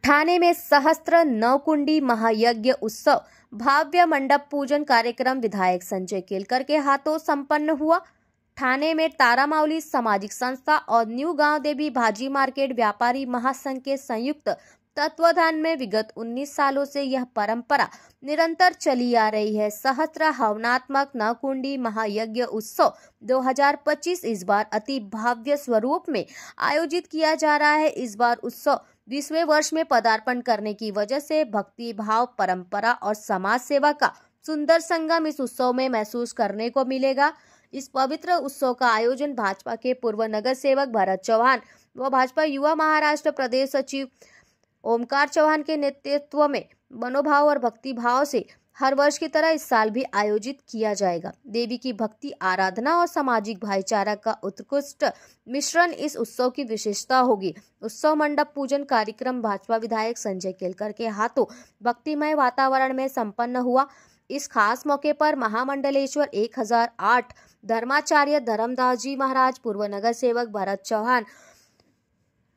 ठाणे में सहस्त्र नवकुंडी महायज्ञ उत्सव भव्य मंडप पूजन कार्यक्रम विधायक संजय केलकर के हाथों संपन्न हुआ। ठाणे में तारामावली सामाजिक संस्था और न्यू गांव देवी भाजी मार्केट व्यापारी महासंघ के संयुक्त तत्वाधान में विगत 19 सालों से यह परंपरा निरंतर चली आ रही है। सहस्त्र हवनात्मक नवकुंडी महायज्ञ उत्सव 2025 इस बार अति भव्य स्वरूप में आयोजित किया जा रहा है। इस बार उत्सव 20वें वर्ष में पदार्पण करने की वजह से भक्ति भाव, परंपरा और समाज सेवा का सुंदर संगम इस उत्सव में महसूस करने को मिलेगा। इस पवित्र उत्सव का आयोजन भाजपा के पूर्व नगर सेवक भरत चौहान व भाजपा युवा महाराष्ट्र प्रदेश सचिव ओमकार चौहान के नेतृत्व में मनोभाव और भक्ति भाव से हर वर्ष की तरह इस साल भी आयोजित किया जाएगा। देवी की भक्ति, आराधना और सामाजिक भाईचारा का उत्कृष्ट मिश्रण इस उत्सव की विशेषता होगी। उत्सव मंडप पूजन कार्यक्रम भाजपा विधायक संजय केलकर के हाथों भक्तिमय वातावरण में संपन्न हुआ। इस खास मौके पर महामंडलेश्वर 1008 धर्माचार्य धर्मदास जी महाराज, पूर्व नगर सेवक भरत चौहान,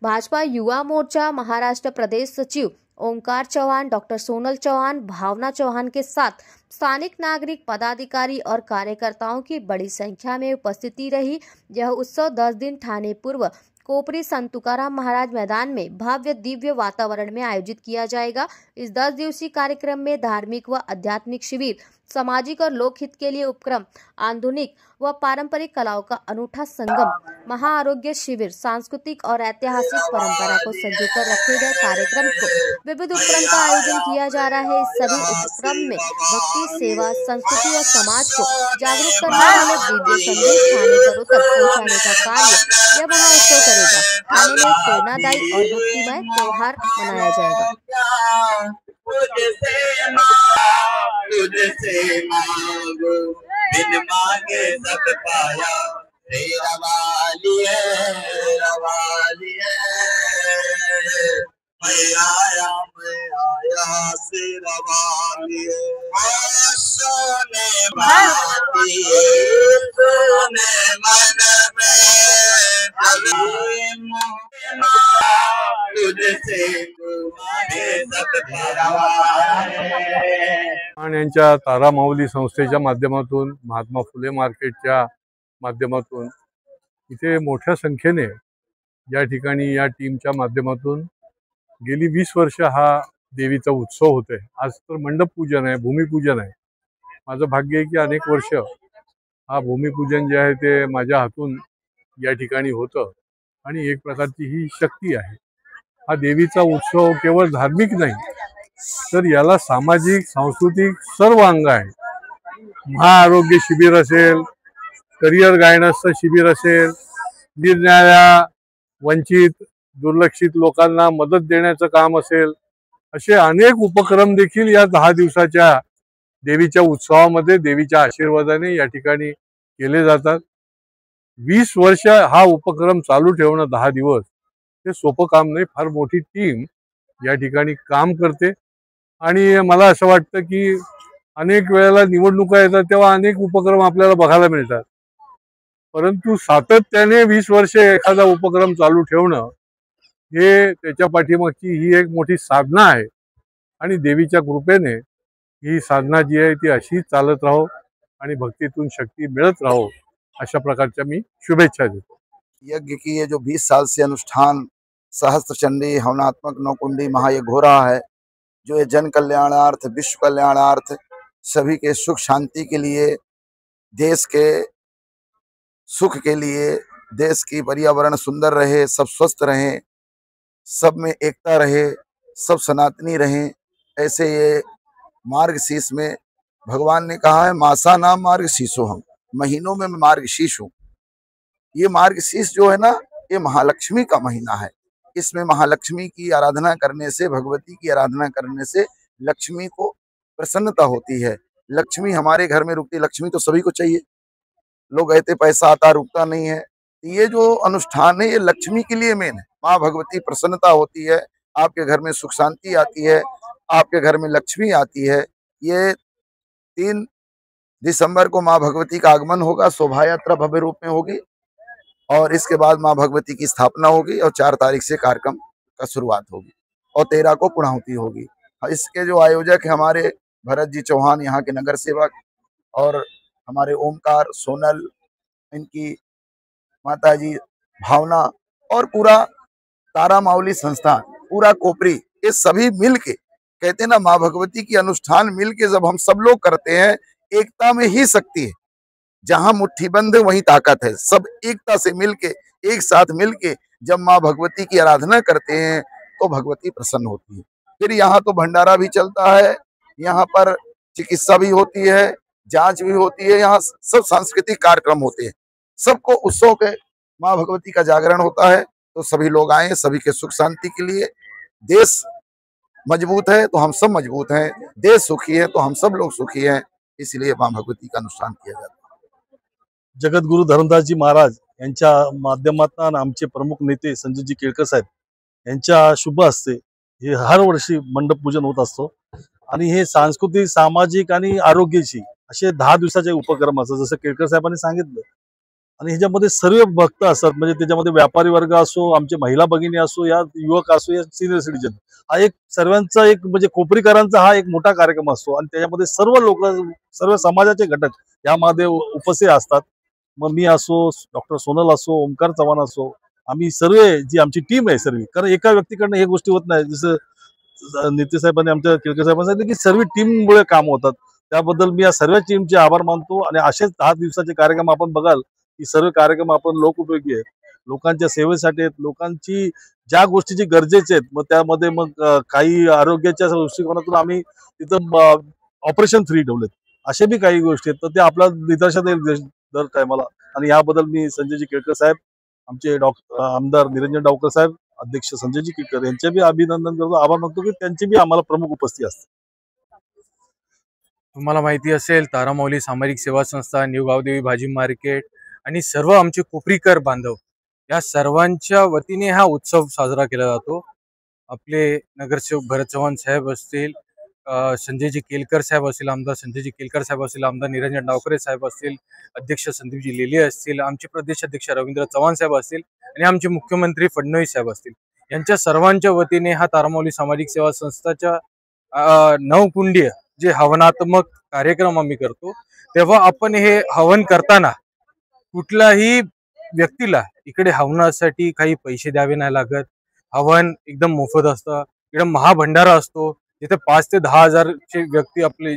भाजपा युवा मोर्चा महाराष्ट्र प्रदेश सचिव ओमकार चौहान, डॉक्टर सोनल चौहान, भावना चौहान के साथ स्थानिक नागरिक, पदाधिकारी और कार्यकर्ताओं की बड़ी संख्या में उपस्थिति रही। यह उत्सव 10 दिन ठाणे पूर्व कोपरी संत तुकाराम महाराज मैदान में भव्य दिव्य वातावरण में आयोजित किया जाएगा। इस 10 दिवसीय कार्यक्रम में धार्मिक व आध्यात्मिक शिविर, सामाजिक और लोकहित के लिए उपक्रम, आधुनिक व पारंपरिक कलाओं का अनूठा संगम, महाआरोग्य शिविर, सांस्कृतिक और ऐतिहासिक परंपरा को संजोकर रखे गए कार्यक्रम को विविध उपक्रम का आयोजन किया जा रहा है। इस सभी उपक्रम में भक्ति, सेवा, संस्कृति और समाज को जागरूक करने वाले दिव्य संदेश ठाणे करों तक पहुँचाने का कार्य यह महोत्सव करेगा। ठाणे में प्रेरणादायी और भक्तिमय त्योहार मनाया जाएगा। तुझसे मांगो बिन मांगे सब पाया, तेरा वाली है, मैं आया तेरा वाली है। सोने माती सोने मन में तुझसे मांगे सब तेरा वाली है। यांच्या तारामावली संस्थेच्या माध्यमातून, महात्मा फुले मार्केटच्या माध्यमातून इथे मोठ्या संख्येने या ठिकाणी या टीमच्या माध्यमातून गेली 20 वर्ष हा देवीचा उत्सव होते। आज तर मंडप पूजन आहे, भूमिपूजन आहे। माझं भाग्य आहे की अनेक वर्ष हा भूमिपूजन जे आहे ते माझ्या हातून या ठिकाणी होतं आणि एक प्रकारची ही शक्ती आहे। हा देवीचा उत्सव केवळ धार्मिक नाही तर याला सामाजिक, सांस्कृतिक सर्व अंग आहे। महाआरोग्य शिबिर असेल, करिअर गायडन्सचं शिबिर असेल, निरनिराळ्या वंचित, दुर्लक्षित लोकांना मदत देण्याचं काम असेल, असे अनेक उपक्रम देखील या 10 दिवसाच्या देवीच्या उत्सवामध्ये देवीच्या आशीर्वादाने या ठिकाणी केले जातात। 20 वर्ष हा उपक्रम चालू ठेवणं 10 दिवस हे सोपं काम नाही। फार मोठी टीम या ठिकाणी काम करते आणि मला असं वाटतं की अनेक वेळेला निवडणुका येतात तेव्हा अनेक उपक्रम आपल्याला बघायला मिळतात, परंतु सातत्याने 20 वर्ष एखादा उपक्रम चालू ठेवणं हे त्याच्या पाठीमागची ही एक मोठी साधना आहे आणि देवीच्या कृपेने ही साधना जी आहे ती अशी चालत राहो आणि भक्तीतून शक्ती मिळत राहो, अशा प्रकारच्या मी शुभेच्छा देतो। यज्ञ की ये जो 20 साल से अनुष्ठान सहस्त्र चंडी हवनात्मक नवकुंडी महायज्ञ हो रहा है, जो ये जन कल्याणार्थ, विश्व कल्याणार्थ, सभी के सुख शांति के लिए, देश के सुख के लिए, देश की पर्यावरण सुंदर रहे, सब स्वस्थ रहें, सब में एकता रहे, सब सनातनी रहें, ऐसे ये मार्गशीर्ष में भगवान ने कहा है, मासा नाम मार्गशीर्षो हम, महीनों में मैं मार्गशीर्ष हूँ। ये मार्गशीर्ष जो है ना, ये महालक्ष्मी का महीना है। इसमें महालक्ष्मी की आराधना करने से, भगवती की आराधना करने से लक्ष्मी को प्रसन्नता होती है। लक्ष्मी हमारे घर में रुकती, लक्ष्मी तो सभी को चाहिए। लोग कहते पैसा आता रुकता नहीं है। ये जो अनुष्ठान है ये लक्ष्मी के लिए मेन है। माँ भगवती प्रसन्नता होती है, आपके घर में सुख शांति आती है, आपके घर में लक्ष्मी आती है। ये 3 दिसंबर को माँ भगवती का आगमन होगा, शोभा यात्रा भव्य रूप में होगी और इसके बाद माँ भगवती की स्थापना होगी और 4 तारीख से कार्यक्रम का शुरुआत होगी। और 13 को पूर्णाहुति होगी। इसके जो आयोजक है हमारे भरत जी चौहान, यहाँ के नगर सेवक, और हमारे ओमकार, सोनल, इनकी माता जी भावना, और पूरा तारा माउली संस्थान, पूरा कोपरी, ये सभी मिल के, कहते हैं ना माँ भगवती की अनुष्ठान मिल के जब हम सब लोग करते हैं, एकता में ही शक्ति है। जहां मुट्ठी बंद है वहीं ताकत है। सब एकता से मिलके, एक साथ मिलके जब माँ भगवती की आराधना करते हैं तो भगवती प्रसन्न होती है। फिर यहाँ तो भंडारा भी चलता है, यहाँ पर चिकित्सा भी होती है, जांच भी होती है, यहाँ सब सांस्कृतिक कार्यक्रम होते हैं। सबको उत्सव के माँ भगवती का जागरण होता है, तो सभी लोग आए, सभी के सुख शांति के लिए। देश मजबूत है तो हम सब मजबूत हैं, देश सुखी है तो हम सब लोग सुखी हैं, इसलिए माँ भगवती का अनुष्ठान किया जाता है। जगद्गुरु धर्मदासजी महाराज यांच्या माध्यमातून आमचे प्रमुख नेते संजयजी केळकर साहेब यांच्या शुभ हस्ते हे हर वर्षी मंडप पूजन होत असतो आणि हे सांस्कृतिक, सामाजिक आणि आरोग्याची असे 10 दिवसाचे उपक्रम असतात, जसं केळकर साहेबांनी सांगितलं। आणि ह्याच्यामध्ये सर्व भक्त असतात, म्हणजे त्याच्यामध्ये व्यापारी वर्ग असो, आमचे महिला भगिनी असो, या युवक असो, या सिनियर सिटीजन, हा एक सर्वांचा एक म्हणजे कोपरीकरांचा हा एक मोठा कार्यक्रम असतो आणि त्याच्यामध्ये सर्व लोक, सर्व समाजाचे घटक यामध्ये उपस्थित असतात। मग मी असो, डॉक्टर सोनल असो, ओमकार चव्हाण असो, आम्ही सर्व जी आमची टीम आहे सर्व, कारण एका व्यक्तीकडनं हे गोष्टी होत नाही। जसं नित्य साहेबांनी, आमच्या केळकर साहेबांनी सांगितलं की सर्व टीममुळे काम होतात, त्याबद्दल मी या सर्व टीमचे आभार मानतो। आणि असेच 10 दिवसाचे कार्यक्रम आपण बघाल की सर्व कार्यक्रम आपण लोकोपयोगी आहेत, लोकांच्या सेवेसाठी आहेत, लोकांची ज्या गोष्टीची गरजेचे आहेत, मग त्यामध्ये मग काही आरोग्याच्या दृष्टिकोनातून आम्ही तिथं ऑपरेशन फ्री ठेवलेत, असे बी काही गोष्टी आहेत, तर ते आपल्या निदर्शनात येईल दर टायमाला। आणि याबद्दल मी संजयजी केळकर साहेब, आमचे आमदार निरंजन डावकर साहेब, अध्यक्ष संजयजी केळकर यांचे बी अभिनंदन करतो, आभार मानतो की त्यांची बी आम्हाला प्रमुख उपस्थिती असते। तुम्हाला माहिती असेल, तारामाऊली सामाजिक सेवा संस्था, न्यू गावदेवी भाजी मार्केट आणि सर्व आमचे कोपरीकर बांधव या सर्वांच्या वतीने हा उत्सव साजरा केला जातो। आपले नगरसेवक भरत चव्हाण साहेब असतील, संजयजी केळकर साहेब असतील, आमदार संजयजी केळकर साहेब असतील, आमदार निरंजन डावकरे साहेब असतील, अध्यक्ष संदीपजी लेले असतील, आमचे प्रदेश अध्यक्ष रवींद्र चव्हाण साहेब असतील आणि आमचे मुख्यमंत्री फडणवीस साहेब असतील, यांच्या सर्वांच्या वतीने हा तारामाऊली सामाजिक सेवा संस्थाच्या 9 कुंडी जे हवनात्मक कार्यक्रम आम्ही करतो, तेव्हा आपण हे हवन करताना कुठल्याही व्यक्तीला इकडे हवनासाठी काही पैसे द्यावे नाही लागत। हवन एकदम मोफत असतं। इकडे महाभंडारा असतो, जिथे 5 ते 10 हजारचे व्यक्ती आपले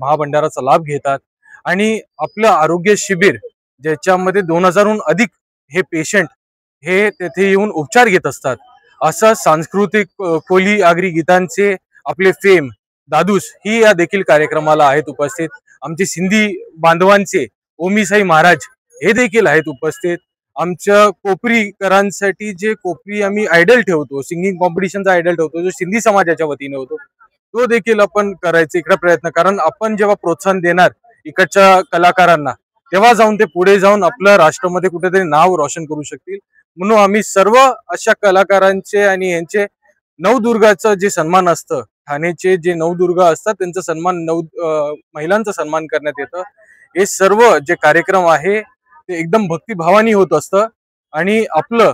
महाभंडाराचा लाभ घेतात आणि आपलं आरोग्य शिबिर ज्याच्यामध्ये 2000हून अधिक हे पेशंट हे तेथे येऊन उपचार घेत असतात। असं सांस्कृतिक कोली आगरी गीतांचे आपले फेम दादूस ही या देखील कार्यक्रमाला आहेत उपस्थित। आमचे सिंधी बांधवांचे ओमीसाई महाराज हे देखील आहेत उपस्थित। आमच्या कोपरीकरांसाठी जे कोपरी आम्ही आयडल ठेवतो, सिंगिंग कॉम्पिटिशनचा आयडल ठेवतो, जो सिंधी समाजाच्या वतीने होतो, तो देखील आपण करायचा इकडे प्रयत्न। कारण आपण जेव्हा प्रोत्साहन देणार इकडच्या कलाकारांना, तेव्हा जाऊन ते पुढे जाऊन आपल्या राष्ट्रामध्ये कुठेतरी नाव रोशन करू शकतील। म्हणून आम्ही सर्व अशा कलाकारांचे आणि यांचे नवदुर्गाचं जे सन्मान असतं, ठाणेचे जे नवदुर्गा असतात त्यांचा सन्मान, महिलांचा सन्मान करण्यात येतं। हे सर्व जे कार्यक्रम आहे ते एकदम भक्तिभावानी होत असतं आणि आपलं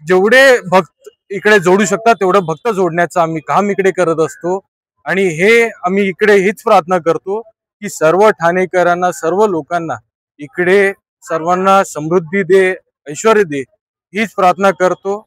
जेवढे भक्त इकडे जोडू शकतात तेवढं भक्त जोडण्याचं आम्ही काम इकडे करत असतो। आणि हे आम्ही इकडे हीच प्रार्थना करतो की सर्व ठाणेकरांना, सर्व लोकांना इकडे सर्वांना समृद्धी दे, ऐश्वर्य दे, हीच प्रार्थना करतो।